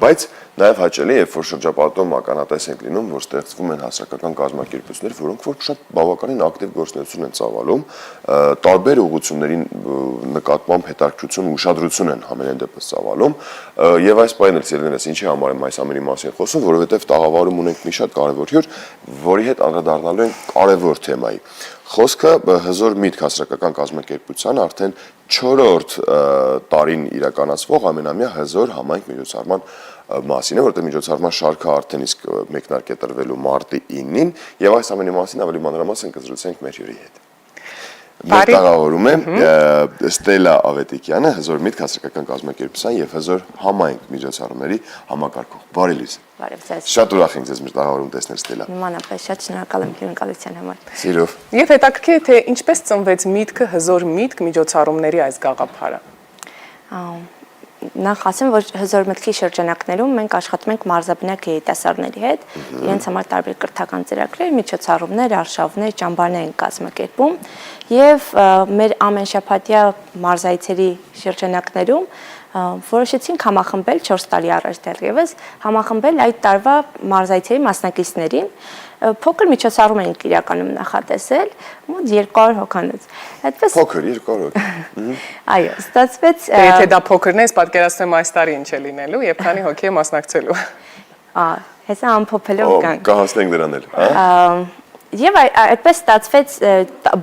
բայց նաև հաճելի է, որ շրջապատում ականատես ենք լինում, որ ստեղծվում են հասարակական կազմակերպություններ, որոնք որ շատ բավականին ակտիվ գործունեություն են ծավալում, տարբեր ուղղությունների նկատմամբ հետաքրքրություն ու ուշադրություն են ամենայն դեպս ծավալում, եւ այս պահին էլ սիրելիներս ինչի համար եմ այս ամենի մասին խոսում, որովհետեւ տաղավարում ունենք մի շատ կարևոր հյուր, որի հետ անդրադառնալու ենք կարևոր թեմայի։ Խոսքը հզոր միտք հասարակական կազմակերպության արդեն 4-րդ տարին իրականացվող ամենամյա հզոր համայնք միջոցառման մասին է, որտեղ միջոցառման շարքը արդեն իսկ մեկնարկի է տրվելու մարտի 9-ին, եւ այս ամենի մասին ավելի մանրամասն կզրուցենք մեր հյուրի հետ։ Մեր տաղավարում է Ստելա Ավետիքյանը, հզոր միտք հասարակական կազմակերպության եւ հզոր համայնք միջոցառումների համակարգող։ Բարի լույս։ Բարև ձեզ։ Շատ ուրախ ենք ձեզ մեր տաղավարում տեսնել, Ստելա։ Նմանապես շատ շնորհակալ եմ հյուրընկալության համար։ Սիրով։ Եվ հետաքրքիր է, թե ինչպես ծնվեց միտքը հզոր միտք միջոցառումների այս գաղափարը։ Նախ ասեմ, որ հզոր մտքի շրջանակներում մենք աշխատում ենք մարզաբնակ երիտասարդների հետ, իրենց համար տարբեր կրթական ծրագրեր, միջոցառումներ, արշավներ, ճամբարներ են կազմակերպում եւ մեր ամենշաբաթյա մարզայցերի շրջանակներում որոշեցինք համախմբել 4 տարի առաջ դեռևս համախմբել այդ տարվա մարզայցերի մասնակիցներին փոքր միջոցառում ենք իրականում նախատեսել մոտ 200 հոգանոց։ Այդպես փոքր 200 հոգի։ Այո, ստացվեց Եթե դա փոքրն է, պատկերացնեմ այս տարի ինչ է լինելու եւ քանի հոգի է մասնակցելու։ Հեսա ամփոփելով կանք։ Կհասնենք դրան էլ, Եվ այդպես ստացվեց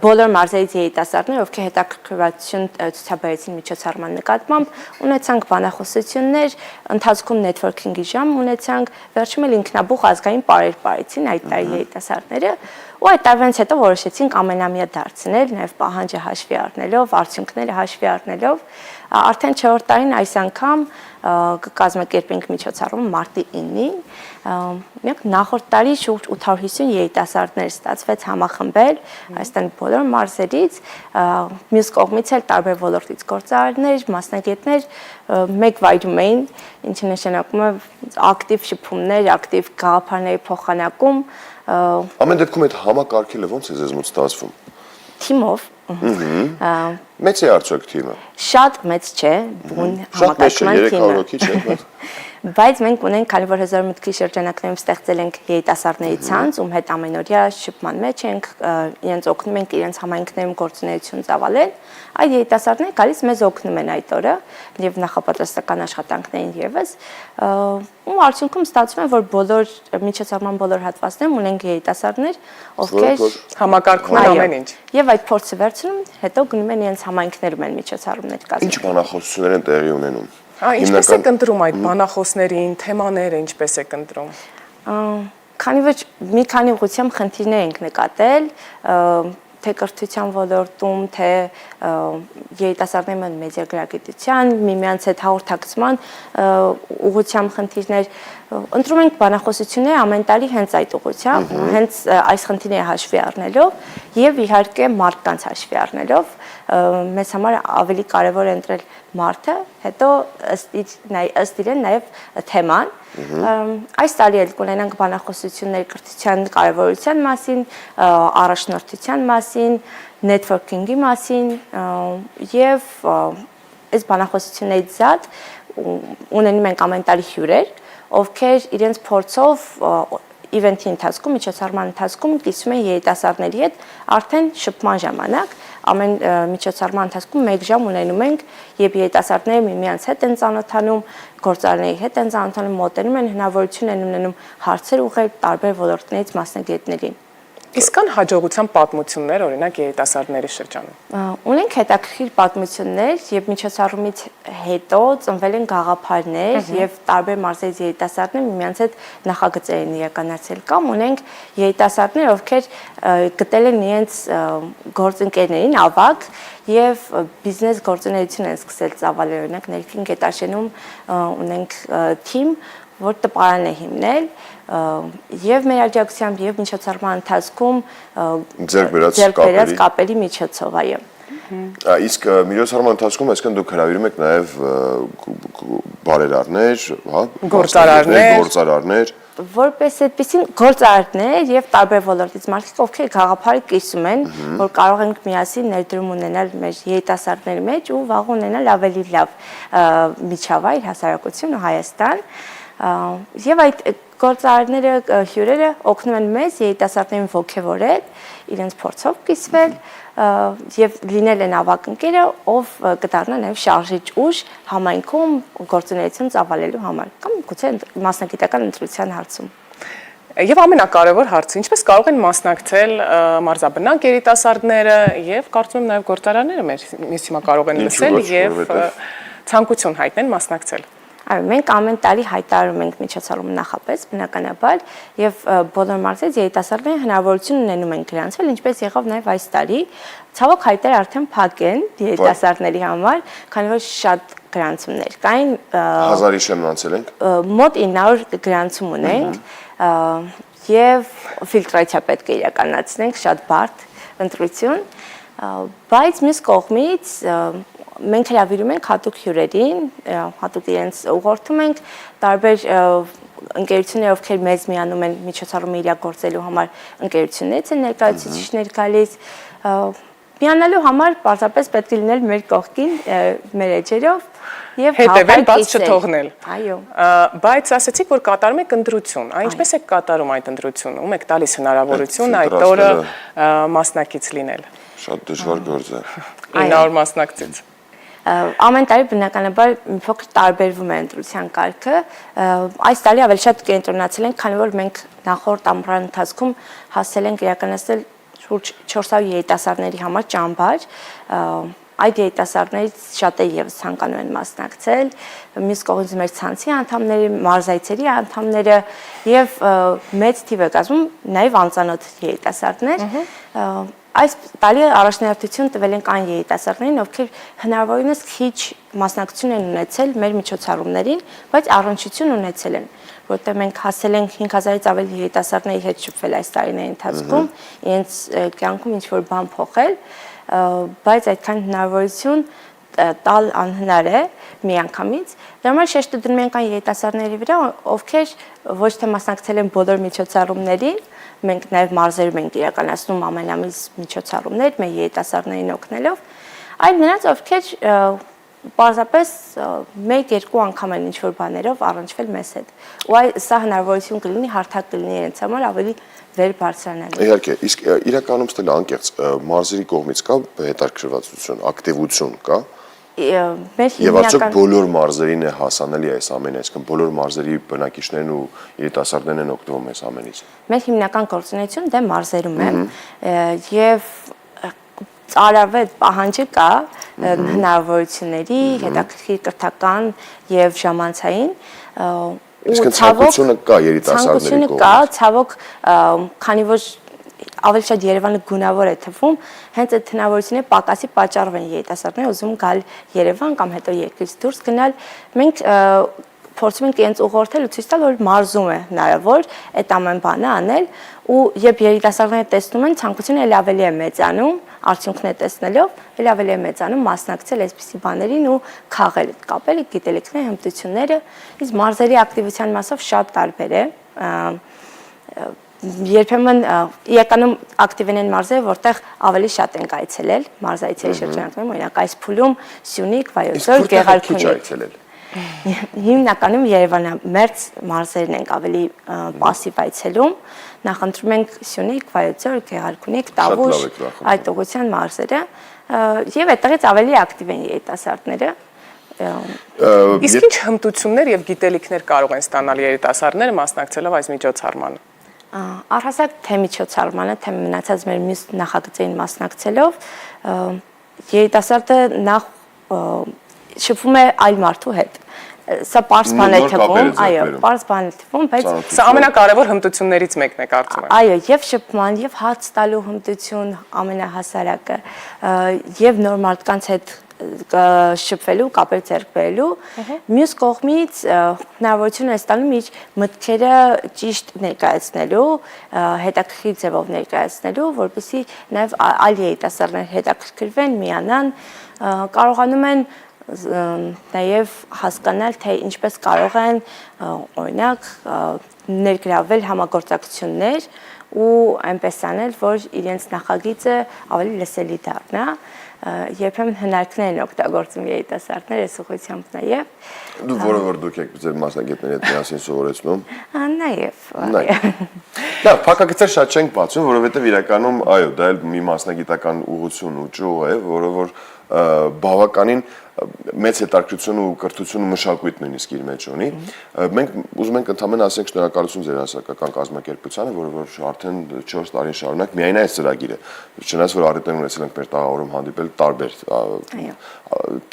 բոլոր մարզերից երիտասարդներ, ովքեր հետաքրքրվածություն ցուցաբերեցին միջոցառման նկատմամբ, ունեցանք բանախոսություններ, ընթացքում նեթվորքինգի ժամ ունեցանք, վերջում էլ ինքնաբուխ ազգային պարեր պարեցին այդ տարի երիտասարդները, ու այդ տարվանից հետո որոշեցինք ամենամյա դարձնել, նաև պահանջը հաշվի առնելով, արդյունքները հաշվի առնելով, արդեն 4-րդ տարին այս անգամ կկազմակերպենք միջոցառում մարտի 9-ին, մենք նախորդ տարի շուրջ 850 երիտասարդներ ստացվեց համախմբել Հայաստանի բոլոր մարզերից, մյուս կողմից էլ տարբեր ոլորտից գործարարներ, մասնագետներ մեկ վայրում էին, ինչը նշանակում է ակտիվ շփումներ, ակտիվ գաղափարների փոխանակում։ Ամեն դեպքում այդ համակարգելը ո՞նց է ձեզ մոտ ստացվում։ Թիմով։ Մեծ է արդյոք թիմը։ Շատ մեծ չէ, բուն համակարգման թիմը։ 300 հոգի չէ։ Բայց մենք ունենք, քանի որ հզոր մտքի շրջանակներում ստեղծել ենք երիտասարդների ցանց, ում հետ ամենօրյա շփման մեջ ենք, իրենց օգնում ենք իրենց համայնքներում գործունեություն ծավալել, այդ երիտասարդները գալիս մեզ օգնում են այդ օրը եւ նախապատրաստական աշխատանքներին եւս, ու արդյունքում ստացվում է, որ բոլոր միջոցառման բոլոր հատվածներում ունենք երիտասարդներ, ովքեր համակարգում են ամեն ինչ։ Եվ այդ փորձը վերցնում, հետո գնում են իրենց համայնքներում են միջոցառումներ կազմել։ Ինչ բանախոսություններ են տեղի ունենում։ Ինչպես է կընտրում այդ բանախոսներին, թեմաները ինչպես է կընտրում։ Քանի որ մի քանի ուղղությամբ խնդիրներ ենք նկատել, թե կրթության ոլորտում, թե երիտասարդների մեդիագրագիտության, միմյանց հետ հաղորդակցման ուղղությամբ խնդիրներ, ընտրում ենք բանախոսություններ ամեն տարի հենց այդ ուղղությամբ, հենց այս խնդիրները հաշվի առնելով եւ իհարկե մարդկանց հաշվի առնելով, մեզ համար ավելի կարևոր է ընտրել մարդը, հետո ըստ իրեն նաև թեման։ Այս տարի էլ կունենանք բանախոսություններ կրթության կարևորության մասին, առաջնորդության մասին, նեթվորքինգի մասին եւ այս բանախոսություններից զատ ունենում ենք ամեն տարի հյուրեր, ովքեր իրենց փորձով իվենթի ընթացքում, միջոցառման ընթացքում կիսում են երիտասարդների հետ արդեն շփման ժամանակ, ամեն միջոցառման ընթացքում 1 ժամ ունենում ենք, երբ երիտասարդները միմյանց հետ են ծանոթանում, գործարարների հետ են ծանոթանում, մոտենում են, հնարավորություն են ունենում հարցեր ուղղել տարբեր ոլորտներից մասնագետներին։ Իսկ կան հաջողության պատմություններ, օրինակ երիտասարդների շրջանում։ Ունենք հետաքրքիր պատմություններ, եւ միջոցառումից հետո ծնվել են գաղափարներ եւ տարբեր մարզերից երիտասարդներ միմյանց հետ նախագծեր են իրականացրել կամ ունենք երիտասարդներ, ովքեր գտել են իրենց գործընկերներին ավագ եւ բիզնես գործունեություն են սկսել ծավալել, օրինակ ներքին գետաշենում ունենք թիմ, որ տպարան է հիմնել եւ մեր աջակցությամբ եւ միջոցառման ընթացքում ձեռք բերած կապերի միջոցով, այո։ Իսկ միջոցառման ընթացքում այսինքն դուք հրավիրում եք նաեւ բարերարներ, հա, գործարարներ, որպես այդպեսին գործարարներ եւ տարբեր ոլորտից մարդիկ, ովքեր գաղափարը կիսում են, որ կարող ենք միասին ներդրում ունենալ մեր երիտասարդների մեջ ու վաղ ունենալ ավելի լավ միջավայր, հասարակություն ու Հայաստան։ Եվ այդ գործարարները, հյուրերը օգնում են մեզ երիտասարդներին ոգևորել, իրենց փորձով կիսվել եւ լինել են ավագ ընկերը, ով կդառնա նաեւ շարժիչ ուժ համայնքում գործունեություն ծավալելու համար կամ գուցե մասնագիտական ընտրության հարցում։ Եվ ամենակարևոր հարցը, ինչպես կարող են մասնակցել մարզաբնակ երիտասարդները եւ կարծում եմ նաեւ գործարանները մեր հիմա կարող են լսել եւ ցանկություն հայտնեն մասնակցել։ Այո, մենք ամեն տարի հայտարարում ենք միջոցառումը նախապես, բնականաբար, եւ բոլոր մարզերից երիտասարդները հնարավորություն ունենում են գրանցվել, ինչպես եղավ նաեւ այս տարի։ Ցավոք հայտերը արդեն փակ են երիտասարդների համար, քանի որ շատ գրանցումներ կային։ 1000-ի շնորհացել ենք։ Մոտ 900 գրանցում ունենք եւ ֆիլտրացիա պետք է իրականացնենք, շատ բարդ ընտրություն, բայց մյուս կողմից մենք հրավիրում ենք հատուկ հյուրերին, հատուկ իրենց ուղղորդում ենք տարբեր ընկերություններ, ովքեր մեզ միանում են միջոցառումը իրագործելու համար, ընկերություններից են ներկայացուցիչներ գալիս, միանալու համար պարզապես պետք է լինել մեր կողքին, մեր էջերով եւ հետևել, բաց չթողնել։ Այո։ Բայց ասացիք, որ կատարում եք ընտրություն, ինչպես եք կատարում այդ ընտրությունը, ում եք տալիս հնարավորություն այդ օրը մասնակից լինել։ Շատ դժվար գործ է։ 900 մասնակցից։ Ամեն տարի բնականաբար մի փոքր տարբերվում է ընտրության կարգը։ Այս տարի ավելի շատ կենտրոնացել ենք, քանի որ մենք նախորդ ամռան ընթացքում հասել ենք իրականացնել շուրջ 400 երիտասարդների համար ճամբար։ Այդ երիտասարդներից շատերը եւս ցանկանում են մասնակցել, մյուս կողմից մեր ցանցի անդամները, մարզայցերի անդամները եւ մեծ թիվ է կազմում նաեւ անծանոթ երիտասարդներ։ Այս տարի առաջնահերթություն տվել ենք այն երիտասարդներին, ովքեր հնարավորինս քիչ մասնակցություն են ունեցել մեր միջոցառումներին, բայց առնչություն ունեցել են, որտեղ մենք հասել ենք 5000-ից ավելի երիտասարդների հետ շփվել այս տարիների ընթացքում, իրենց կյանքում ինչ-որ բան փոխել, բայց այդքան հնարավորություն տալ անհնար է միանգամից։ Դրա համար շեշտը դնում ենք այն երիտասարդների վրա, ովքեր ոչ թե մասնակցել են բոլոր միջոցառումներին, մենք նաև մարզերում ենք իրականացնում ամենամյաց միջոցառումներ մեր երիտասարդներին օգնելով, այլ նրանց, ովքեր պարզապես 1-2 անգամ են ինչ-որ բաներով առնչվել մեզ հետ։ Ու սա հնարավորություն կլինի, հարթակ կլինի իրենց համար ավելի վեր բարձրանալու։ Իհարկե, իսկ իրականում ստել անկեղծ մարզերի կողմից կա հետաքրքրվածություն, ակտիվություն կա։ Եվ արդյոք բոլոր մարզերին է հասանելի այս ամենը, այսինքն բոլոր մարզերի բնակիչներն ու երիտասարդներն են օգտվում այս ամենից։ Մեր հիմնական գործունեությունը դե մարզերում է եւ ծարավետ պահանջը կա հնարավորությունների, հետաքրքիր կրթական եւ ժամանցային Իսկ ցանկությունը կա երիտասարդների կողմից։ Ցանկությունը կա, ցավոք, քանի որ ավելի շատ Երևանը գունավոր է թվում, հենց այդ հնարավորությունները պակասի պատճառով են երիտասարդները ուզում գալ Երևան կամ հետո երկրից դուրս գնալ։ Մենք փորձում ենք իրենց ուղղորդել ու ցույց տալ, որ մարզում է հնարավոր այդ ամեն բանը անել, ու երբ երիտասարդները տեսնում են, ցանկությունը էլ ավելի է մեծանում, արդյունքները տեսնելով, էլ ավելի է մեծանում մասնակցել այսպիսի բաներին ու քաղել, կապել գիտելիքները, հմտությունները, իսկ մարզերի ակտիվության մասով շատ տարբեր է։ Երբեմն իրականում ակտիվ են մարզերը, որտեղ ավելի շատ են այցելել, մարզայցերի շրջանակներում, օրինակ այս փուլում Սյունիք, Վայոց Ձոր, Գեղարքունիք։ Հիմնականում Երևանամերձ մարզերն ենք ավելի պասիվ այցելում, նախընտրում ենք Սյունիք, Վայոց Ձոր, Գեղարքունիք, Տավուշ, այդ ուղղության մարզերը, եւ այդտեղից ավելի ակտիվ են երիտասարդները։ Իսկ ինչ հմտություններ եւ գիտելիքներ կարող են ստանալ երիտասարդները մասնակցելով այս միջոցառմանը։ Առհասարակ թե միջոցառմանը, թե մնացած մեր մյուս նախագծերին մասնակցելով, երիտասարդը նախ շփվում է այլ մարդու հետ։ Սա պարզ բան է թվում, այո, պարզ բան է թվում, բայց սա ամենակարևոր հմտություններից մեկն է կարծում եմ։ Այո, եւ շփման, եւ հաց տալու հմտություն ամենահասարակը, եւ նոր մարդկանց հետ շփվելու, կապեր ձեռք բերելու, մյուս կողմից հնարավորություն է ստանում իր մտքերը ճիշտ ներկայացնելու, հետաքրքիր ձևով ներկայացնելու, որպեսզի նաև այլ երիտասարդներ հետաքրքրվեն, միանան, կարողանում են նաև հասկանալ, թե ինչպես կարող են օրինակ ներգրավել համագործակցություններ ու այնպես անել, որ իրենց նախագիծը ավելի լսելի դառնա, երբեմն հնարքներ են օգտագործում երիտասարդները այս ուղղությամբ նաև։ Դու որը դուք եք ձեր մասնագետների հետ միասին սովորեցնում։ Նաև։ Լավ, փակագծեր շատ չենք բացում, որովհետև իրականում, այո, դա էլ մի մասնագիտական ուղղություն ու ճյուղ է, որը որ բավականին մեծ հետաքրքրություն ու կրթություն ու մշակույթ նույնիսկ իր մեջ ունի։ Մենք ուզում ենք ընդհանրապես ասենք շնորհակալություն ձեր հասարակական կազմակերպությանը, որը որ արդեն 4 տարին շարունակ միայն այս ծրագիրը, չնայած որ առիթներ ունեցել ենք մեր տաղավարում հանդիպել տարբեր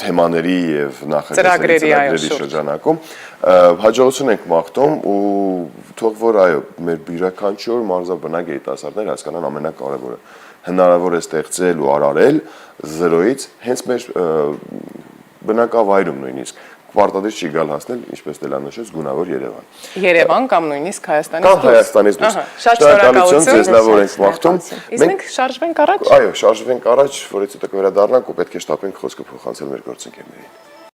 թեմաների եւ նախագծերի շրջանակում, հաջողություն ենք մաղթում ու թող որ այո, մեր յուրաքանչյուր մարզաբնակ երիտասարդներ հասկանան ամենակարևորը հնարավոր է ստեղծել ու արարել 0-ից հենց մեր բնակավայրում նույնիսկ պարտադիր չի գալ հասնել, ինչպես Տելան նշեց, գունավոր Երևան։ Երևան կամ նույնիսկ Հայաստանից դուրս։ Կամ Հայաստանից դուրս։ Շատ շնորհակալություն, ձեզ լավ որ ենք մաղթում։ Իսկ մենք շարժվենք առաջ։ Այո, շարժվենք առաջ, որից հետո կվերադառնանք ու պետք է շտապենք խոսքը փոխանցել մեր գործընկերներին։